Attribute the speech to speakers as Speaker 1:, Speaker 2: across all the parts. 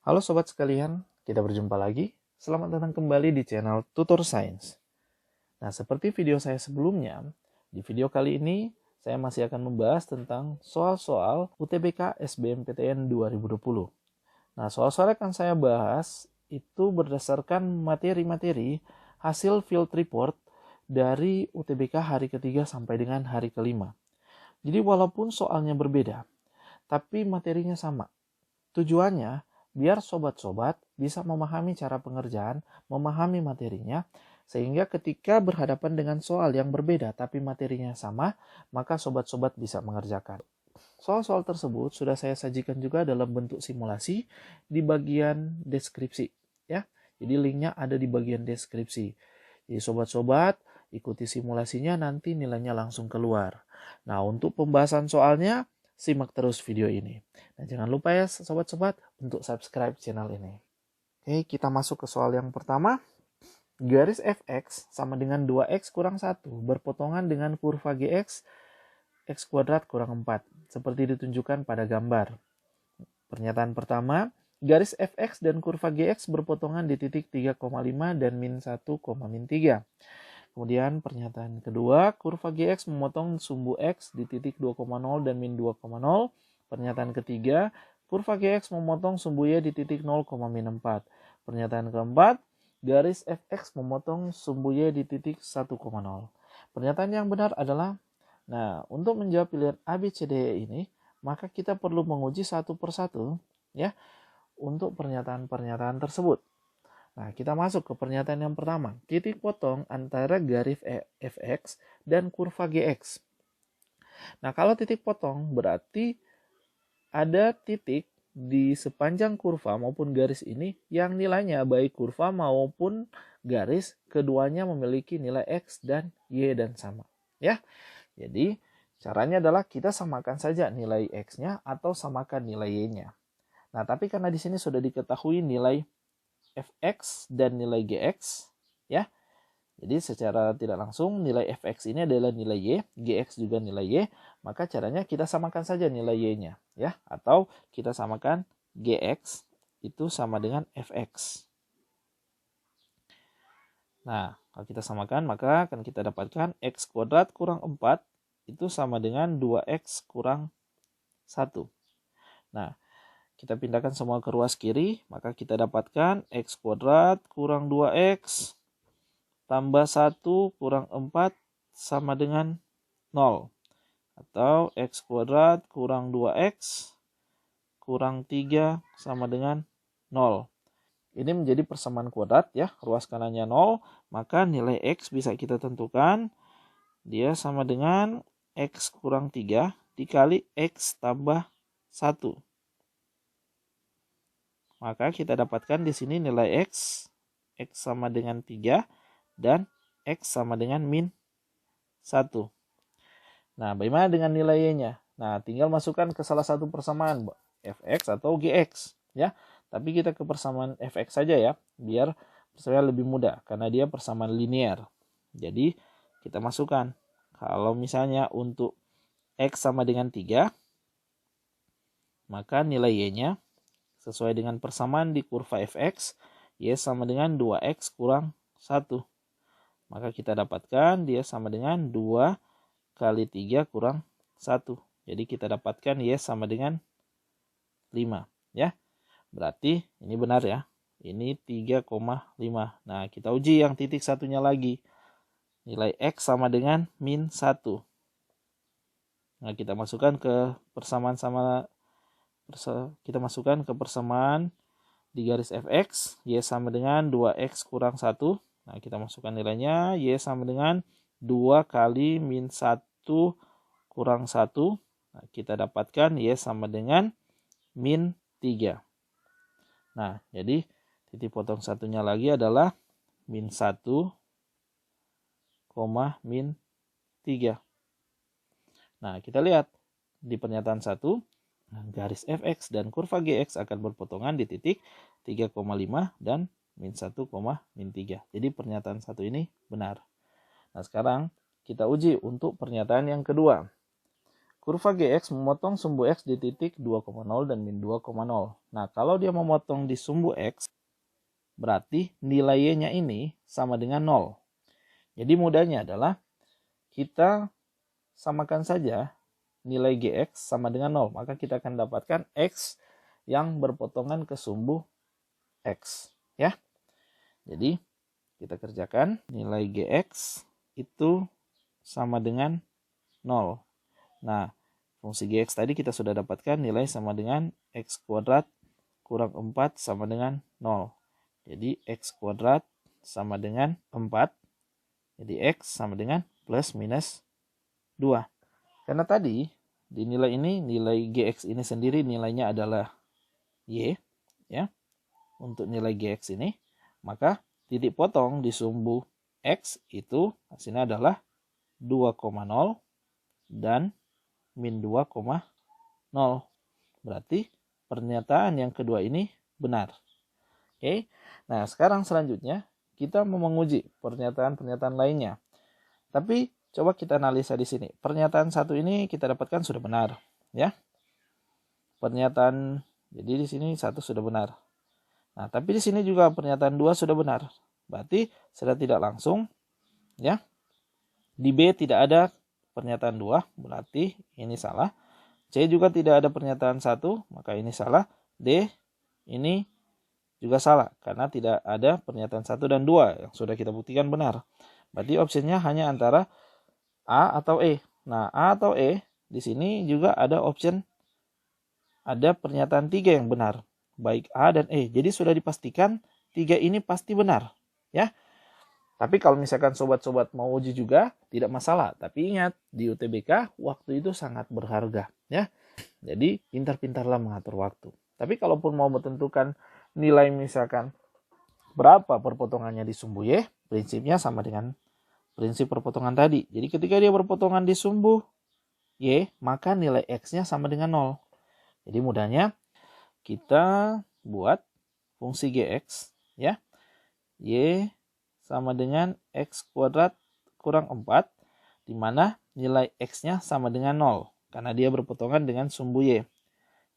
Speaker 1: Halo sobat sekalian, kita berjumpa lagi. Selamat datang kembali di channel Tutor Science. Nah, seperti video saya sebelumnya, di video kali ini saya masih akan membahas tentang soal-soal UTBK SBMPTN 2020. Nah, soal-soal yang akan saya bahas itu berdasarkan materi-materi hasil field report dari UTBK hari ketiga sampai dengan hari kelima. Jadi walaupun soalnya berbeda, tapi materinya sama. Tujuannya biar sobat-sobat bisa memahami cara pengerjaan, memahami materinya, sehingga ketika berhadapan dengan soal yang berbeda tapi materinya sama, maka sobat-sobat bisa mengerjakan. Soal-soal tersebut sudah saya sajikan juga dalam bentuk simulasi di bagian deskripsi, ya. Jadi linknya ada di bagian deskripsi. Jadi sobat-sobat ikuti simulasinya, nanti nilainya langsung keluar. Nah, untuk pembahasan soalnya simak terus video ini. Nah, jangan lupa ya sobat-sobat untuk subscribe channel ini. Oke, kita masuk ke soal yang pertama. Garis fx sama dengan 2x kurang 1 berpotongan dengan kurva gx x kuadrat kurang 4 seperti ditunjukkan pada gambar. Pernyataan pertama, garis fx dan kurva gx berpotongan di titik 3,5 dan min 1, min 3. Kemudian pernyataan kedua, kurva GX memotong sumbu X di titik 2,0 dan min 2,0. Pernyataan ketiga, kurva GX memotong sumbu Y di titik 0, min 4. Pernyataan keempat, garis FX memotong sumbu Y di titik 1,0. Pernyataan yang benar adalah, nah untuk menjawab pilihan A, B, C, D, E ini, maka kita perlu menguji satu persatu ya untuk pernyataan-pernyataan tersebut. Nah, kita masuk ke pernyataan yang pertama. Titik potong antara garis fx dan kurva gx. Nah, kalau titik potong berarti ada titik di sepanjang kurva maupun garis ini yang nilainya baik kurva maupun garis keduanya memiliki nilai x dan y dan sama. Ya, jadi caranya adalah kita samakan saja nilai x-nya atau samakan nilai y-nya. Nah, tapi karena di sini sudah diketahui nilai fx dan nilai gx ya. Jadi secara tidak langsung nilai fx ini adalah nilai y, gx juga nilai y, maka caranya kita samakan saja nilai y-nya ya, atau kita samakan gx itu sama dengan fx. Nah, kalau kita samakan maka akan kita dapatkan x kuadrat kurang 4 itu sama dengan 2x kurang 1. Nah, kita pindahkan semua ke ruas kiri, maka kita dapatkan x kuadrat kurang 2x tambah 1 kurang 4 sama dengan 0. Atau x kuadrat kurang 2x kurang 3 sama dengan 0. Ini menjadi persamaan kuadrat ya, ruas kanannya 0, maka nilai x bisa kita tentukan. Dia sama dengan x kurang 3 dikali x tambah 1. Maka kita dapatkan di sini nilai x sama dengan 3, dan x sama dengan min 1. Nah, bagaimana dengan nilai y-nya? Nah, tinggal masukkan ke salah satu persamaan, fx atau gx. Ya. Tapi kita ke persamaan fx saja ya, biar persamaan lebih mudah, karena dia persamaan linear. Jadi, kita masukkan. Kalau misalnya untuk x sama dengan 3, maka nilai y-nya sesuai dengan persamaan di kurva fx, y sama dengan 2x kurang 1. Maka kita dapatkan dia sama dengan 2 kali 3 kurang 1. Jadi kita dapatkan y sama dengan 5. Ya. Berarti ini benar ya. Ini 3,5. Nah, kita uji yang titik satunya lagi. Nilai x sama dengan min 1. Nah, kita masukkan ke persamaan di garis fx, y sama dengan 2x kurang 1. Nah, kita masukkan nilainya, y sama dengan 2 kali min 1 kurang 1. Nah, kita dapatkan y sama dengan min 3. Nah, jadi titik potong satunya lagi adalah min 1, min 3. Nah, kita lihat di pernyataan 1, garis fx dan kurva gx akan berpotongan di titik 3,5 dan min 1, min 3. Jadi pernyataan 1 ini benar. Nah, sekarang kita uji untuk pernyataan yang kedua. kurva GX memotong sumbu X di titik 2,0 dan min 2,0. Nah, kalau dia memotong di sumbu X, berarti nilai Y-nya ini sama dengan 0. Jadi mudahnya adalah kita samakan saja nilai GX sama dengan 0. Maka kita akan dapatkan X yang berpotongan ke sumbu X. Ya. Jadi kita kerjakan nilai GX itu sama dengan 0. Nah, fungsi GX tadi kita sudah dapatkan nilai sama dengan X kuadrat kurang 4 sama dengan 0. Jadi X kuadrat sama dengan 4. Jadi X sama dengan plus minus 2. Karena tadi di nilai ini, nilai GX ini sendiri nilainya adalah Y. Ya. Untuk nilai GX ini, maka titik potong di sumbu X itu hasilnya adalah 2,0 dan min 2,0. Berarti pernyataan yang kedua ini benar. Oke. Nah, sekarang selanjutnya kita mau menguji pernyataan-pernyataan lainnya. Tapi coba kita analisa di sini. Pernyataan satu ini kita dapatkan sudah benar, ya. Jadi di sini satu sudah benar. Nah, tapi di sini juga pernyataan 2 sudah benar. Berarti secara tidak langsung, ya, di B tidak ada pernyataan 2, berarti ini salah. C juga tidak ada pernyataan 1, maka ini salah. D ini juga salah, karena tidak ada pernyataan 1 dan 2 yang sudah kita buktikan benar. Berarti opsinya hanya antara A atau E. Nah, A atau E, di sini juga ada option, ada pernyataan 3 yang benar. Baik A dan E. Jadi sudah dipastikan 3 ini pasti benar. Ya. Tapi kalau misalkan sobat-sobat mau uji juga, tidak masalah. Tapi ingat, di UTBK, waktu itu sangat berharga. Ya. Jadi, pintar-pintarlah mengatur waktu. Tapi kalaupun mau menentukan nilai misalkan berapa perpotongannya di sumbu Y, prinsipnya sama dengan prinsip perpotongan tadi. Jadi, ketika dia berpotongan di sumbu Y, maka nilai X-nya sama dengan 0. Jadi, mudahnya kita buat fungsi GX, ya. Y sama dengan X kuadrat kurang 4, di mana nilai X-nya sama dengan 0, karena dia berpotongan dengan sumbu Y.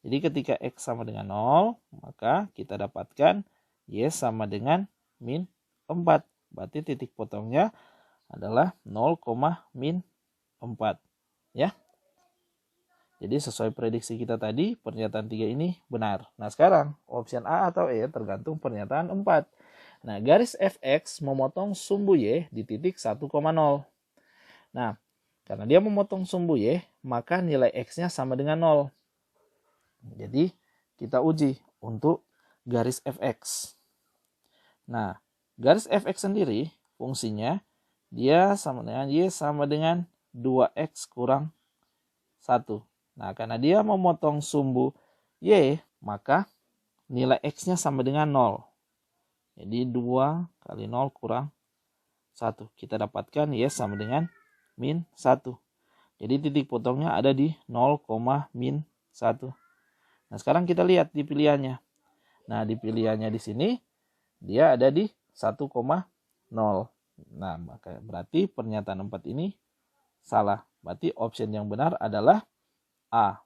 Speaker 1: Jadi ketika X sama dengan 0, maka kita dapatkan Y sama dengan min 4. Berarti titik potongnya adalah 0, min 4. Ya. Jadi sesuai prediksi kita tadi, pernyataan 3 ini benar. Nah sekarang, opsi A atau E tergantung pernyataan 4. Nah, garis Fx memotong sumbu Y di titik 1,0. Nah, karena dia memotong sumbu Y, maka nilai X-nya sama dengan 0. Jadi, kita uji untuk garis Fx. Nah, garis Fx sendiri, fungsinya, dia sama dengan Y sama dengan 2X kurang 1. Nah, karena dia memotong sumbu Y, maka nilai X-nya sama dengan 0. Jadi 2 kali 0 kurang 1. Kita dapatkan Y sama dengan min 1. Jadi titik potongnya ada di 0, min 1. Nah sekarang kita lihat di pilihannya. Nah di pilihannya di sini dia ada di 1,0. Nah maka berarti pernyataan 4 ini salah. Berarti option yang benar adalah A.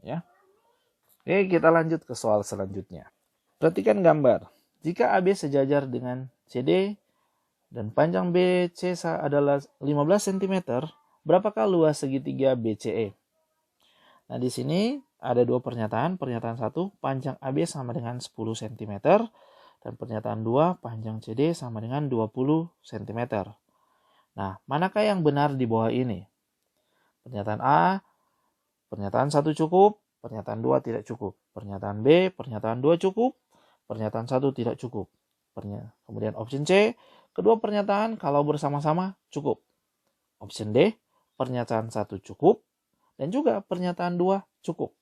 Speaker 1: Ya. Oke, kita lanjut ke soal selanjutnya. Perhatikan gambar. Jika AB sejajar dengan CD dan panjang BC adalah 15 cm, berapakah luas segitiga BCE? Nah, di sini ada dua pernyataan. Pernyataan 1, panjang AB sama dengan 10 cm. Dan pernyataan 2, panjang CD sama dengan 20 cm. Nah, manakah yang benar di bawah ini? Pernyataan A, pernyataan 1 cukup, pernyataan 2 tidak cukup. Pernyataan B, pernyataan 2 cukup, pernyataan 1 tidak cukup. Kemudian option C, kedua pernyataan kalau bersama-sama cukup. Option D, pernyataan 1 cukup dan juga pernyataan 2 cukup.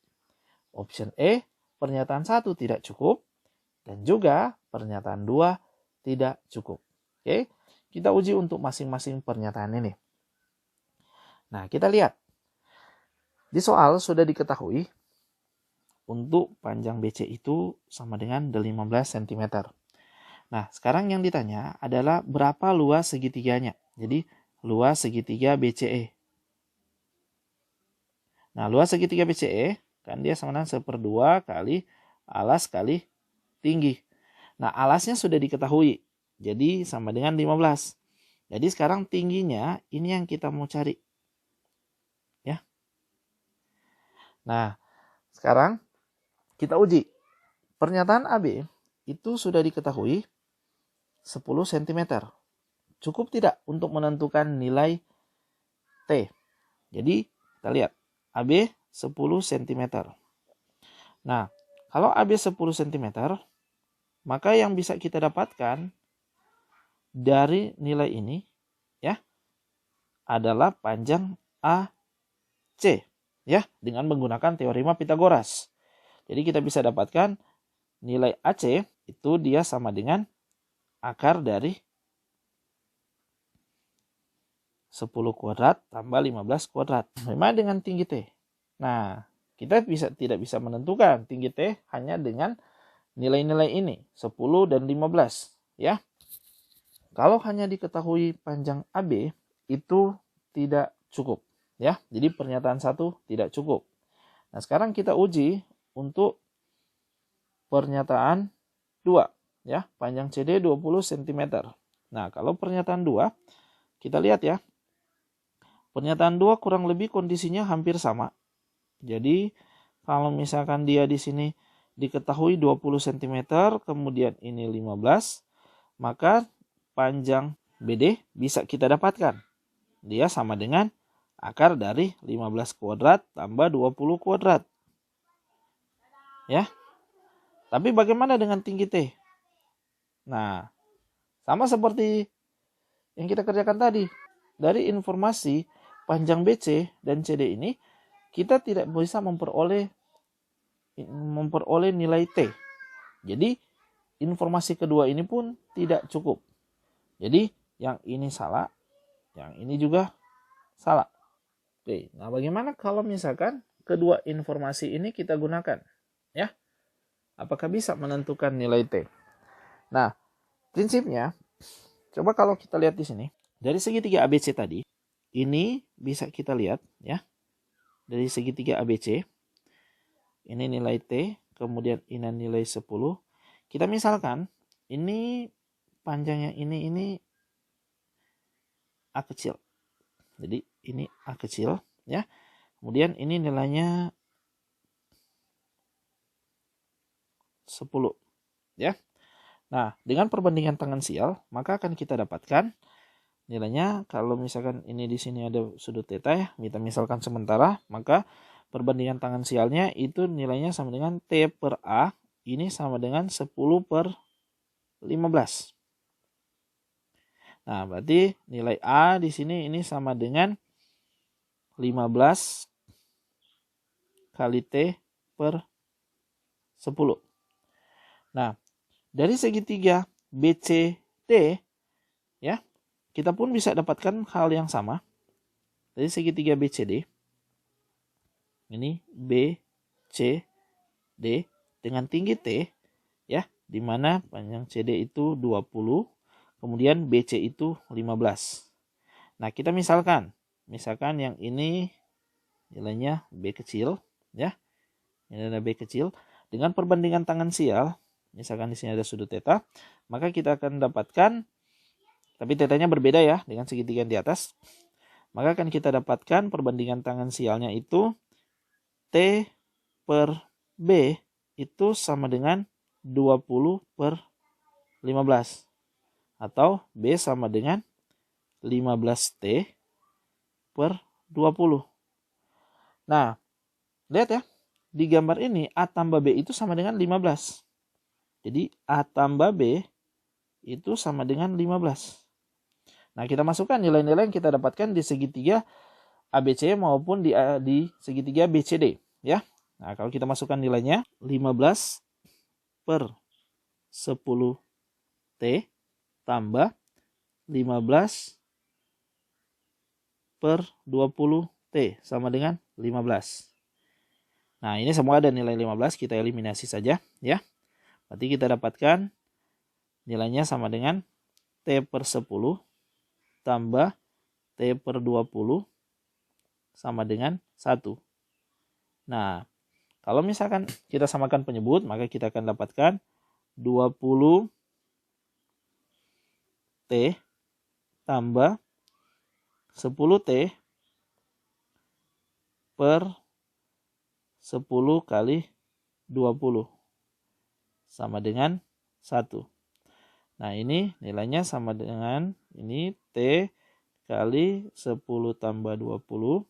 Speaker 1: Option E, pernyataan 1 tidak cukup dan juga pernyataan 2 tidak cukup. Oke, kita uji untuk masing-masing pernyataan ini. Nah, kita lihat. Di soal sudah diketahui untuk panjang BC itu sama dengan 15 cm. Nah, sekarang yang ditanya adalah berapa luas segitiganya. Jadi, luas segitiga BCE. Nah, luas segitiga BCE kan dia sama dengan 1/2 kali alas kali tinggi. Nah, alasnya sudah diketahui. Jadi sama dengan 15. Jadi sekarang tingginya ini yang kita mau cari. Ya. Nah, sekarang kita uji. Pernyataan AB itu sudah diketahui 10 cm. Cukup tidak untuk menentukan nilai T? Jadi kita lihat AB 10 cm. Nah, kalau AB 10 cm, maka yang bisa kita dapatkan dari nilai ini ya adalah panjang AC ya dengan menggunakan teorema Pitagoras. Jadi kita bisa dapatkan nilai AC itu dia sama dengan akar dari 10 kuadrat tambah 15 kuadrat. Sama dengan tinggi T. Nah, kita tidak bisa menentukan tinggi T hanya dengan nilai-nilai ini, 10 dan 15. Ya. Kalau hanya diketahui panjang AB, itu tidak cukup. Ya. Jadi pernyataan 1 tidak cukup. Nah, sekarang kita uji untuk pernyataan 2. Ya, panjang CD 20 cm. Nah, kalau pernyataan 2, kita lihat ya. Pernyataan 2 kurang lebih kondisinya hampir sama. Jadi kalau misalkan dia di sini diketahui 20 cm, kemudian ini 15, maka panjang BD bisa kita dapatkan. Dia sama dengan akar dari 15 kuadrat tambah 20 kuadrat. Ya. Tapi bagaimana dengan tinggi T? Nah, sama seperti yang kita kerjakan tadi. Dari informasi panjang BC dan CD ini, kita tidak bisa memperoleh nilai T. Jadi, informasi kedua ini pun tidak cukup. Jadi, yang ini salah, yang ini juga salah. Oke, nah bagaimana kalau misalkan kedua informasi ini kita gunakan? Ya, apakah bisa menentukan nilai T? Nah, prinsipnya, coba kalau kita lihat di sini, dari segitiga ABC tadi, ini bisa kita lihat ya. Dari segitiga ABC, ini nilai T, kemudian ini nilai 10. Kita misalkan, ini panjangnya ini A kecil. Jadi ini A kecil ya. Kemudian ini nilainya 10 ya. Nah, dengan perbandingan tangensial, maka akan kita dapatkan nilainya kalau misalkan ini di sini ada sudut theta ya, kita misalkan sementara, maka perbandingan tangensialnya itu nilainya sama dengan T per A, ini sama dengan 10 per 15. Nah, berarti nilai A di sini ini sama dengan 15 kali T per 10. Nah, dari segitiga BCD ya, kita pun bisa dapatkan hal yang sama. Dari segitiga BCD, ini BCD dengan tinggi T, ya, di mana panjang CD itu 20, kemudian BC itu 15. Nah, kita misalkan yang ini nilainya B kecil, ya, nilainya B kecil, dengan perbandingan tangensial, misalkan di sini ada sudut theta, maka kita akan dapatkan, tapi tetanya berbeda ya dengan segitiga di atas. Maka akan kita dapatkan perbandingan tangensialnya itu T per B itu sama dengan 20 per 15. Atau B sama dengan 15T per 20. Nah, lihat ya, di gambar ini A tambah B itu sama dengan 15. Jadi A tambah B itu sama dengan 15. Nah, kita masukkan nilai-nilai yang kita dapatkan di segitiga ABC maupun di segitiga BCD. Ya. Nah, kalau kita masukkan nilainya 15 per 10T tambah 15 per 20T sama dengan 15. Nah, ini semua ada nilai 15, kita eliminasi saja. Ya. Berarti kita dapatkan nilainya sama dengan T per 10 tambah T per 20 sama dengan 1. Nah, kalau misalkan kita samakan penyebut, maka kita akan dapatkan 20T tambah 10T per 10 kali 20 sama dengan 1. Nah, ini nilainya sama dengan ini T kali 10 tambah 20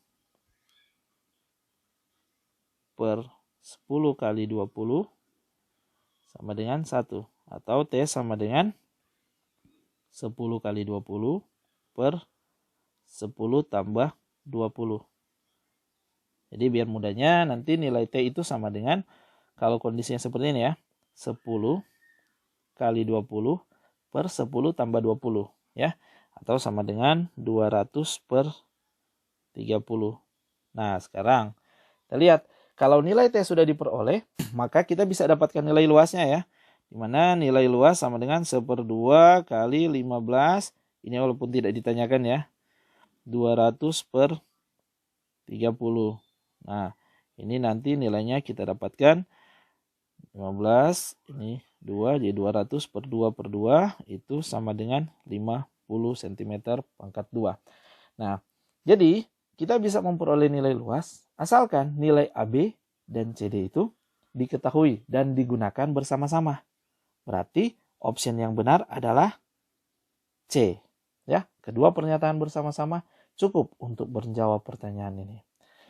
Speaker 1: per 10 kali 20 sama dengan 1. Atau T sama dengan 10 kali 20 per 10 tambah 20. Jadi biar mudahnya nanti nilai T itu sama dengan, kalau kondisinya seperti ini ya, 10 kali 20 per 10 tambah 20 ya. Atau sama dengan 200 per 30. Nah, sekarang kita lihat kalau nilai T sudah diperoleh, maka kita bisa dapatkan nilai luasnya ya. Dimana nilai luas sama dengan 1/2 kali 15. Ini walaupun tidak ditanyakan ya. 200 per 30. Nah, ini nanti nilainya kita dapatkan 15, ini 2, jadi 200 per 2 per 2 itu sama dengan 50 cm pangkat 2. Nah, jadi kita bisa memperoleh nilai luas asalkan nilai AB dan CD itu diketahui dan digunakan bersama-sama. Berarti option yang benar adalah C. Ya, kedua pernyataan bersama-sama cukup untuk menjawab pertanyaan ini.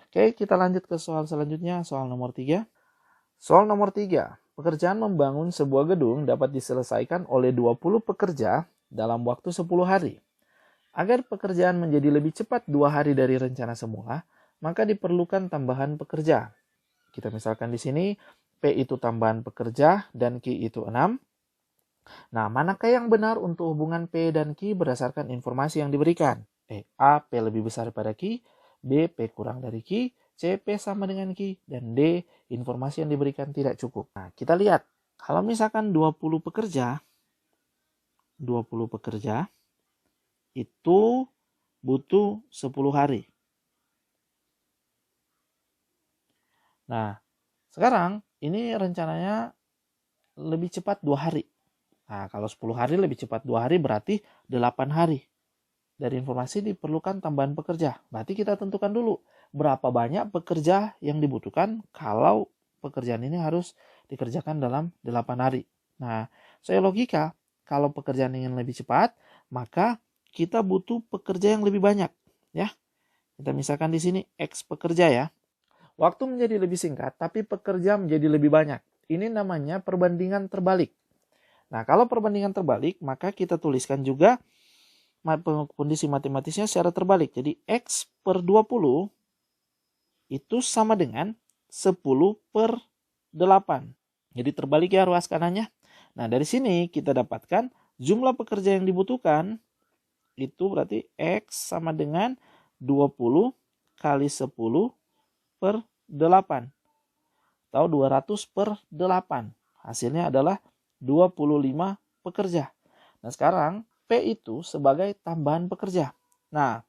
Speaker 1: Oke, kita lanjut ke soal selanjutnya, soal nomor 3. Soal nomor 3, pekerjaan membangun sebuah gedung dapat diselesaikan oleh 20 pekerja dalam waktu 10 hari. Agar pekerjaan menjadi lebih cepat 2 hari dari rencana semula, maka diperlukan tambahan pekerja. Kita misalkan di sini, P itu tambahan pekerja dan Q itu 6. Nah, manakah yang benar untuk hubungan P dan Q berdasarkan informasi yang diberikan? A, P lebih besar pada Q, B, P kurang dari Q, C, P sama dengan Q, dan D, informasi yang diberikan tidak cukup. Nah, kita lihat, kalau misalkan 20 pekerja itu butuh 10 hari. Nah, sekarang ini rencananya lebih cepat 2 hari. Nah, kalau 10 hari lebih cepat 2 hari berarti 8 hari. Dari informasi diperlukan tambahan pekerja. Berarti kita tentukan dulu berapa banyak pekerja yang dibutuhkan kalau pekerjaan ini harus dikerjakan dalam 8 hari. Nah, saya logika kalau pekerjaan ingin lebih cepat, maka kita butuh pekerja yang lebih banyak, ya. Kita misalkan di sini X pekerja ya. Waktu menjadi lebih singkat, tapi pekerja menjadi lebih banyak. Ini namanya perbandingan terbalik. Nah, kalau perbandingan terbalik, maka kita tuliskan juga kondisi matematisnya secara terbalik. Jadi X per 20 itu sama dengan 10 per 8. Jadi terbalik ya ruas kanannya. Nah, dari sini kita dapatkan jumlah pekerja yang dibutuhkan itu berarti X sama dengan 20 kali 10 per 8. Atau 200 per 8. Hasilnya adalah 25 pekerja. Nah, sekarang P itu sebagai tambahan pekerja. Nah,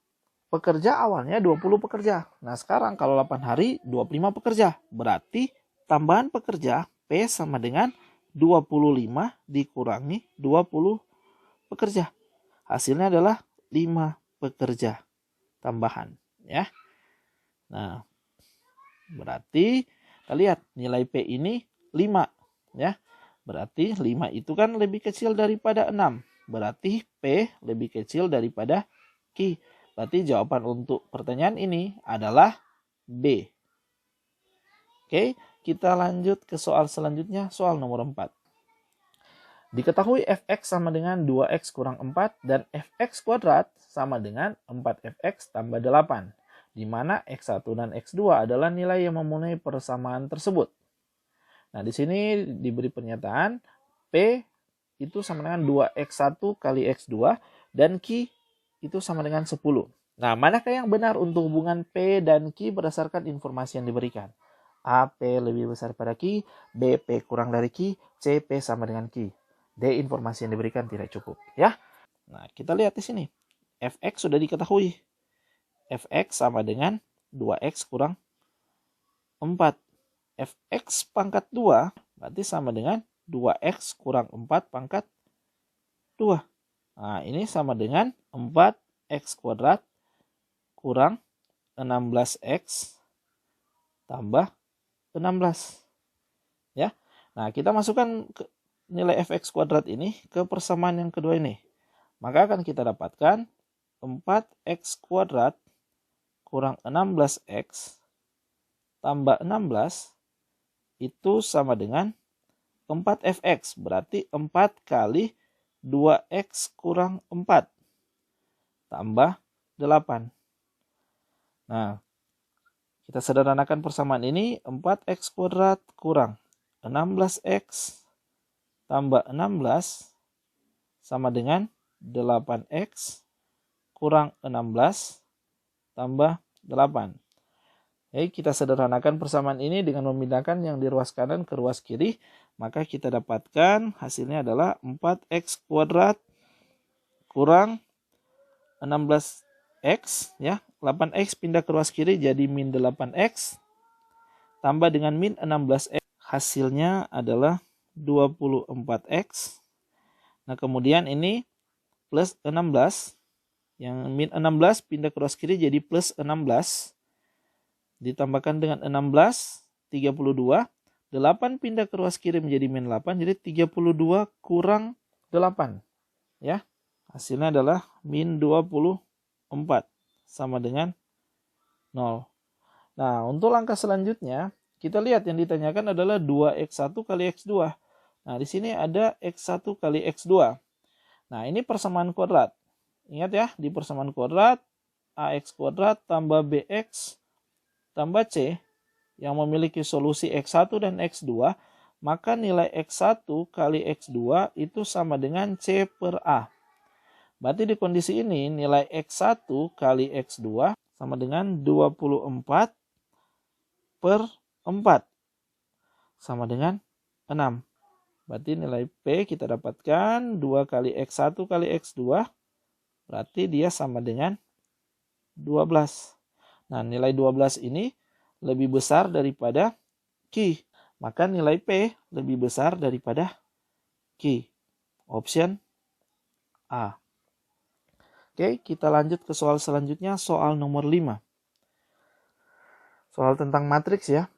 Speaker 1: pekerja awalnya 20 pekerja. Nah, sekarang kalau 8 hari 25 pekerja. Berarti tambahan pekerja P sama dengan 25 dikurangi 20 pekerja. Hasilnya adalah 5 pekerja tambahan, ya. Nah, berarti kita lihat nilai P ini 5, ya. Berarti 5 itu kan lebih kecil daripada 6. Berarti P lebih kecil daripada Q. Berarti jawaban untuk pertanyaan ini adalah B. Oke, kita lanjut ke soal selanjutnya, soal nomor 4. Diketahui fx sama dengan 2x kurang 4 dan fx kuadrat sama dengan 4fx tambah 8. Di mana x1 dan x2 adalah nilai yang memenuhi persamaan tersebut. Nah, di sini diberi pernyataan P itu sama dengan 2x1 kali x2 dan Q itu sama dengan 10. Nah, manakah yang benar untuk hubungan P dan Q berdasarkan informasi yang diberikan? A, P lebih besar pada Q, B, P kurang dari Q, C, P sama dengan Q. D, informasi yang diberikan tidak cukup, ya. Nah, kita lihat di sini. Fx sudah diketahui. Fx sama dengan 2x kurang 4 fx pangkat 2 berarti sama dengan 2x kurang 4 pangkat 2. Nah, ini sama dengan 4x kuadrat kurang 16x tambah 16. Ya. Nah, kita masukkan nilai fx kuadrat ini ke persamaan yang kedua ini. Maka akan kita dapatkan 4x kuadrat kurang 16x tambah 16 itu sama dengan 4fx. Berarti 4 kali 2x kurang 4 tambah 8. Nah, kita sederhanakan persamaan ini. 4x kuadrat kurang 16x tambah 16 sama dengan 8x kurang 16 tambah 8. Oke, kita sederhanakan persamaan ini dengan memindahkan yang di ruas kanan ke ruas kiri. Maka kita dapatkan hasilnya adalah 4x kuadrat kurang 16x. Ya, 8x pindah ke ruas kiri jadi min 8x. Tambah dengan min 16x. Hasilnya adalah 24x. Nah, kemudian ini plus 16. Yang min 16 pindah ke ruas kiri jadi plus 16. Ditambahkan dengan 16, 32. 8 pindah ke ruas kiri menjadi min 8. Jadi 32 kurang 8. Ya, hasilnya adalah min 24. Sama dengan 0. Nah, untuk langkah selanjutnya, kita lihat yang ditanyakan adalah 2x1 kali x2. Nah, di sini ada x1 kali x2. Nah, ini persamaan kuadrat. Ingat ya, di persamaan kuadrat, ax kuadrat tambah bx tambah c yang memiliki solusi x1 dan x2, maka nilai x1 kali x2 itu sama dengan c per a. Berarti di kondisi ini nilai x1 kali x2 sama dengan 24 per 4 sama dengan 6. Berarti nilai P kita dapatkan 2 kali x1 kali x2 berarti dia sama dengan 12. Nah, nilai 12 ini lebih besar daripada Q. Maka nilai P lebih besar daripada Q. Option A. Oke, kita lanjut ke soal selanjutnya, soal nomor 5. Soal tentang matriks ya.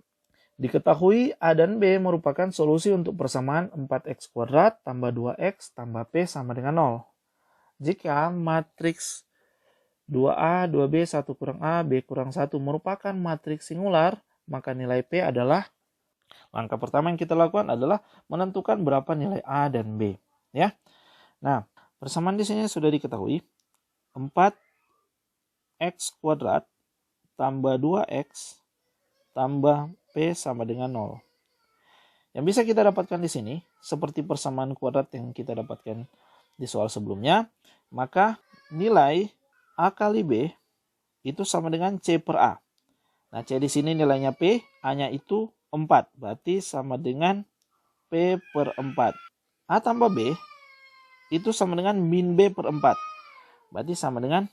Speaker 1: Diketahui A dan B merupakan solusi untuk persamaan 4x kuadrat tambah 2x tambah P sama dengan 0. Jika matriks 2A, 2B, 1 kurang A, B kurang 1 merupakan matriks singular, maka nilai P adalah, langkah pertama yang kita lakukan adalah menentukan berapa nilai A dan B. Ya. Nah, persamaan di sini sudah diketahui. 4x kuadrat tambah 2x tambah P sama dengan 0. Yang bisa kita dapatkan di sini, seperti persamaan kuadrat yang kita dapatkan di soal sebelumnya, maka nilai A kali B itu sama dengan C per A. Nah, C di sini nilainya P, A-nya itu 4. Berarti sama dengan P per 4. A tambah B itu sama dengan min B per 4. Berarti sama dengan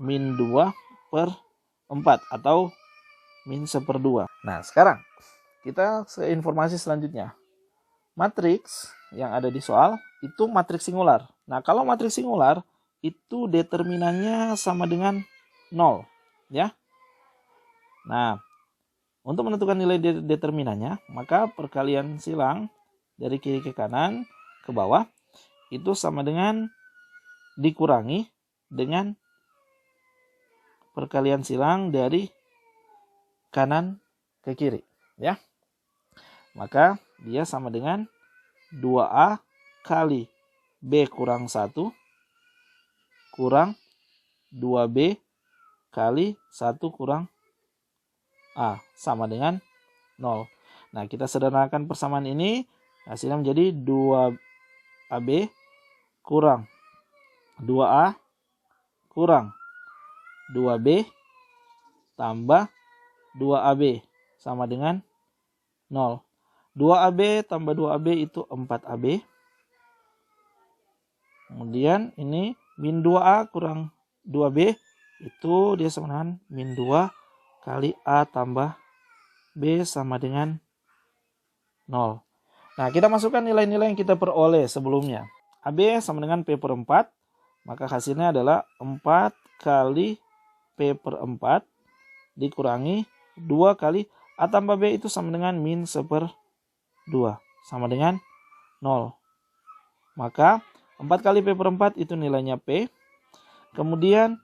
Speaker 1: min 2 per 4 atau min 1/2. Nah, sekarang kita ke informasi selanjutnya. Matriks yang ada di soal itu matriks singular. Nah, kalau matriks singular itu determinannya sama dengan 0. Ya. Nah, untuk menentukan nilai determinannya, maka perkalian silang dari kiri ke kanan ke bawah itu sama dengan dikurangi dengan perkalian silang dari kanan ke kiri. Ya. Maka dia sama dengan 2A kali B kurang 1 kurang 2B kali 1 kurang A sama dengan 0. Nah, kita sederhanakan persamaan ini, hasilnya menjadi 2AB kurang 2A kurang 2B tambah 2AB sama dengan 0. 2AB tambah 2AB itu 4AB. Kemudian ini min 2A kurang 2B itu dia sama dengan min 2 kali A tambah B sama dengan 0. Nah, kita masukkan nilai-nilai yang kita peroleh sebelumnya. AB sama dengan P per 4, maka hasilnya adalah 4 kali P per 4 dikurangi 2 kali A tambah B itu sama dengan min 1/2, sama dengan 0. Maka 4 kali P per 4 itu nilainya P. Kemudian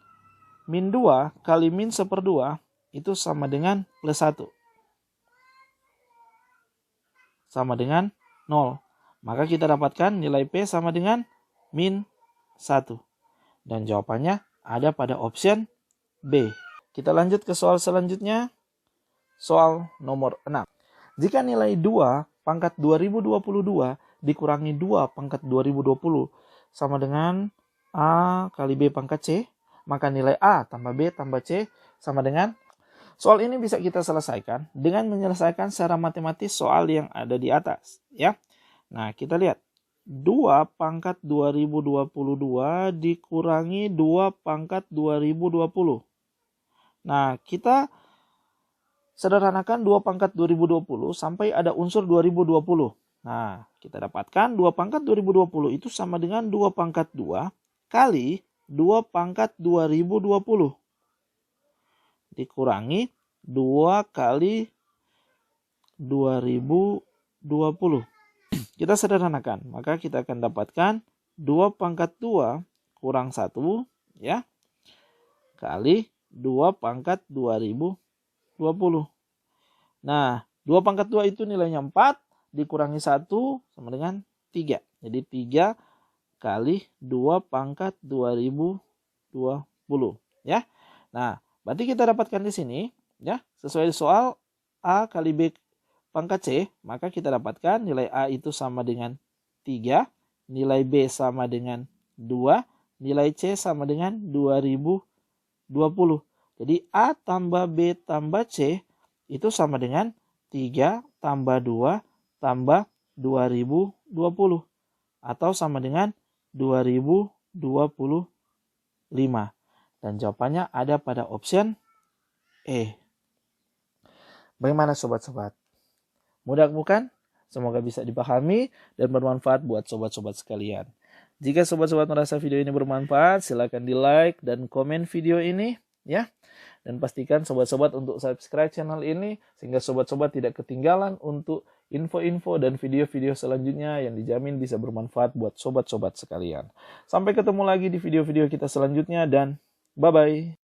Speaker 1: min 2 kali min 1/2 itu sama dengan plus 1. Sama dengan 0. Maka kita dapatkan nilai P sama dengan min 1. Dan jawabannya ada pada option B. Kita lanjut ke soal selanjutnya. Soal nomor 6. Jika nilai 2 pangkat 2022 dikurangi 2 pangkat 2020 sama dengan A kali B pangkat C, maka nilai A tambah B tambah C sama dengan... Soal ini bisa kita selesaikan dengan menyelesaikan secara matematis soal yang ada di atas, ya. Nah, kita lihat. 2 pangkat 2022 dikurangi 2 pangkat 2020. Nah, kita sederhanakan 2 pangkat 2020 sampai ada unsur 2020. Nah, kita dapatkan 2 pangkat 2020 itu sama dengan 2 pangkat 2 kali 2 pangkat 2020. Dikurangi 2 kali 2020. Kita sederhanakan, maka kita akan dapatkan 2 pangkat 2 kurang 1, ya, kali 2 pangkat 2020. Nah, 2 pangkat 2 itu nilainya 4, dikurangi 1 sama dengan 3. Jadi 3 kali 2 pangkat 2020, ya. Nah, berarti kita dapatkan di sini, ya, sesuai soal A kali B pangkat C, maka kita dapatkan nilai A itu sama dengan 3, nilai B sama dengan 2, nilai C sama dengan 2020. Jadi A tambah B tambah C itu sama dengan 3 tambah 2 tambah 2020. Atau sama dengan 2025. Dan jawabannya ada pada option E. Bagaimana sobat-sobat? Mudah bukan? Semoga bisa dipahami dan bermanfaat buat sobat-sobat sekalian. Jika sobat-sobat merasa video ini bermanfaat, silakan di like dan komen video ini, ya. Dan pastikan sobat-sobat untuk subscribe channel ini sehingga sobat-sobat tidak ketinggalan untuk info-info dan video-video selanjutnya yang dijamin bisa bermanfaat buat sobat-sobat sekalian. Sampai ketemu lagi di video-video kita selanjutnya dan bye-bye.